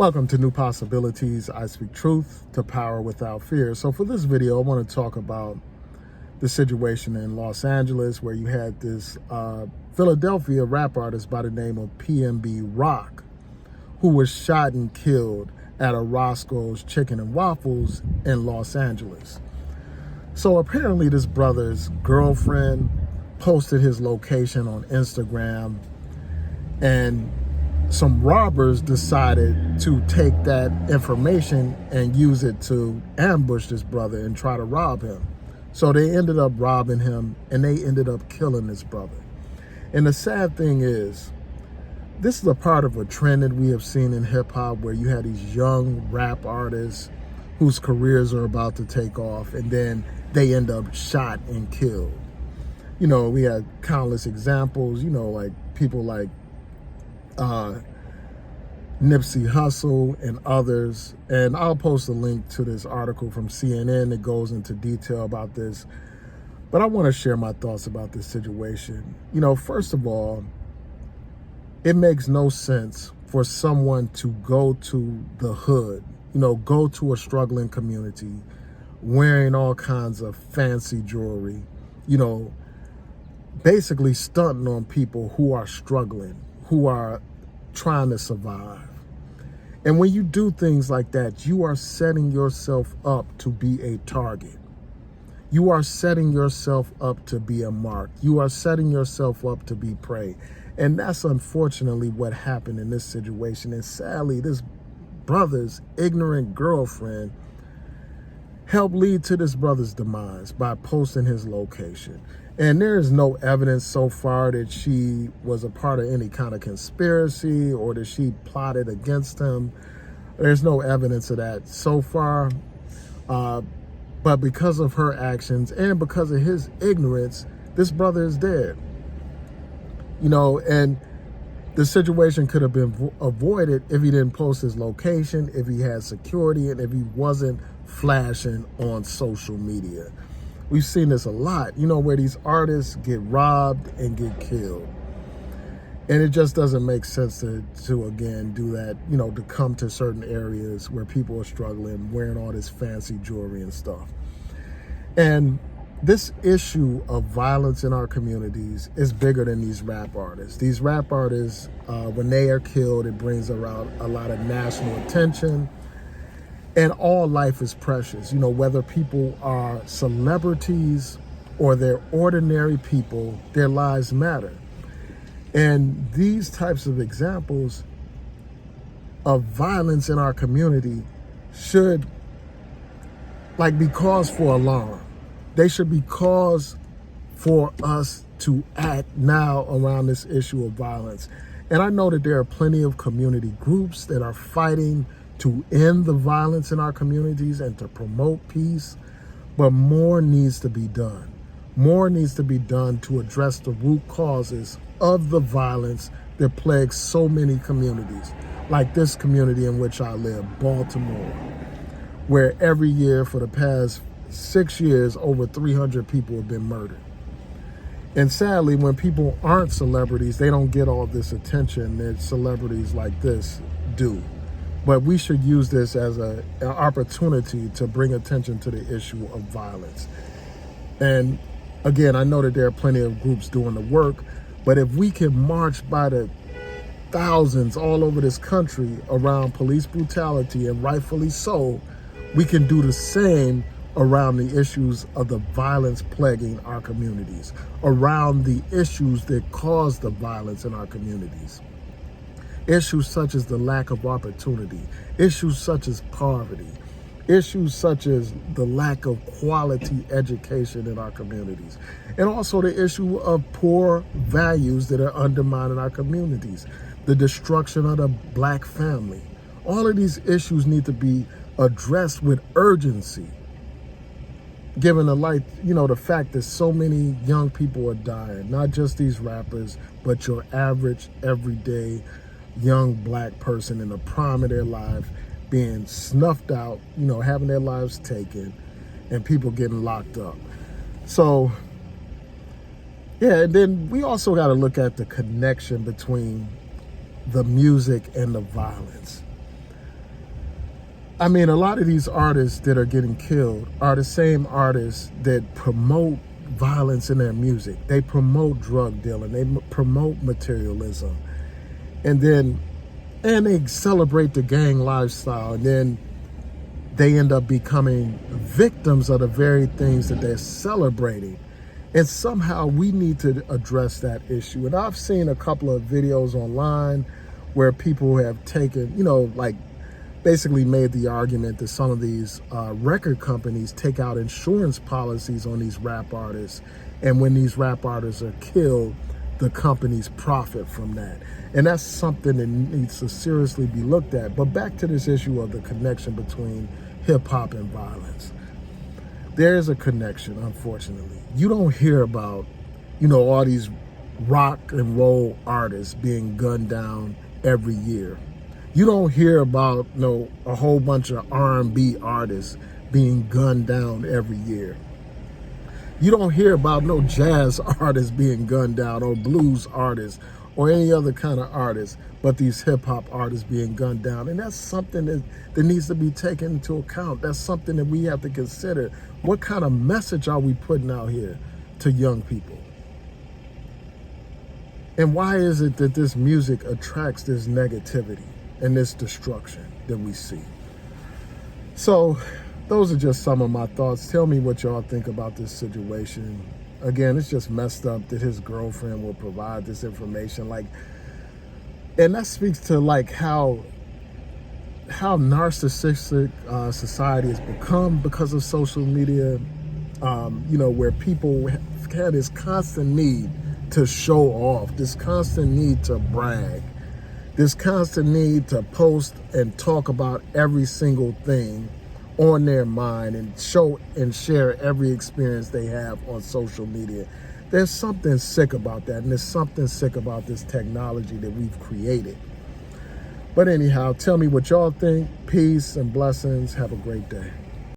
Welcome to New Possibilities. I speak truth to power without fear. So for this video, I want to talk about the situation in Los Angeles where you had this Philadelphia rap artist by the name of PnB Rock, who was shot and killed at a Roscoe's Chicken and Waffles in Los Angeles. So apparently this brother's girlfriend posted his location on Instagram, and some robbers decided to take that information and use it to ambush this brother and try to rob him. So they ended up robbing him and they ended up killing this brother. And the sad thing is, this is a part of a trend that we have seen in hip hop where you have these young rap artists whose careers are about to take off and then they end up shot and killed. You know, we had countless examples, like people like Nipsey Hussle and others. And I'll post a link to this article from CNN that goes into detail about this. But I want to share my thoughts about this situation. First of all, it makes no sense for someone to go to the hood, go to a struggling community wearing all kinds of fancy jewelry, basically stunting on people who are struggling, who are trying to survive. And when you do things like that, you are setting yourself up to be a target. You are setting yourself up to be a mark. You are setting yourself up to be prey. And that's unfortunately what happened in this situation. And sadly, this brother's ignorant girlfriend helped lead to this brother's demise by posting his location. And there is no evidence so far that she was a part of any kind of conspiracy or that she plotted against him. There's no evidence of that so far. But because of her actions and because of his ignorance, this brother is dead. And the situation could have been avoided if he didn't post his location, if he had security, and if he wasn't flashing on social media. We've seen this a lot, where these artists get robbed and get killed. And it just doesn't make sense to again, do that, to come to certain areas where people are struggling, wearing all this fancy jewelry and stuff. And this issue of violence in our communities is bigger than these rap artists. These rap artists, when they are killed, it brings around a lot of national attention. And all life is precious, whether people are celebrities or they're ordinary people, their lives matter. And these types of examples of violence in our community should be cause for alarm. They should be cause for us to act now around this issue of violence. And I know that there are plenty of community groups that are fighting to end the violence in our communities and to promote peace, but more needs to be done. More needs to be done to address the root causes of the violence that plagues so many communities, like this community in which I live, Baltimore, where every year for the past 6 years, over 300 people have been murdered. And sadly, when people aren't celebrities, they don't get all this attention that celebrities like this do. But we should use this as an opportunity to bring attention to the issue of violence. And again, I know that there are plenty of groups doing the work, but if we can march by the thousands all over this country around police brutality, and rightfully so, we can do the same around the issues of the violence plaguing our communities, around the issues that cause the violence in our communities. Issues such as the lack of opportunity, issues such as poverty, issues such as the lack of quality education in our communities, and also the issue of poor values that are undermining our communities, the destruction of the Black family. All of these issues need to be addressed with urgency, given the fact that so many young people are dying, not just these rappers, but your average, everyday young Black person in the prime of their life being snuffed out, having their lives taken, and people getting locked up. So, yeah, and then we also got to look at the connection between the music and the violence. I mean, a lot of these artists that are getting killed are the same artists that promote violence in their music. They promote drug dealing. They promote materialism. And they celebrate the gang lifestyle. And then they end up becoming victims of the very things that they're celebrating. And somehow we need to address that issue. And I've seen a couple of videos online where people have taken, like basically made the argument that some of these record companies take out insurance policies on these rap artists. And when these rap artists are killed, the companies profit from that. And that's something that needs to seriously be looked at. But back to this issue of the connection between hip hop and violence. There is a connection, unfortunately. You don't hear about, all these rock and roll artists being gunned down every year. You don't hear about, a whole bunch of R&B artists being gunned down every year. You don't hear about no jazz artists being gunned down or blues artists or any other kind of artists, but these hip hop artists being gunned down. And that's something that needs to be taken into account. That's something that we have to consider. What kind of message are we putting out here to young people? And why is it that this music attracts this negativity and this destruction that we see? So those are just some of my thoughts. Tell me what y'all think about this situation. Again, it's just messed up that his girlfriend will provide this information. And that speaks to how narcissistic society has become because of social media, where people have this constant need to show off, this constant need to brag, this constant need to post and talk about every single thing on their mind and show and share every experience they have on social media. There's something sick about that, and there's something sick about this technology that we've created. But anyhow, tell me what y'all think. Peace and blessings. Have a great day.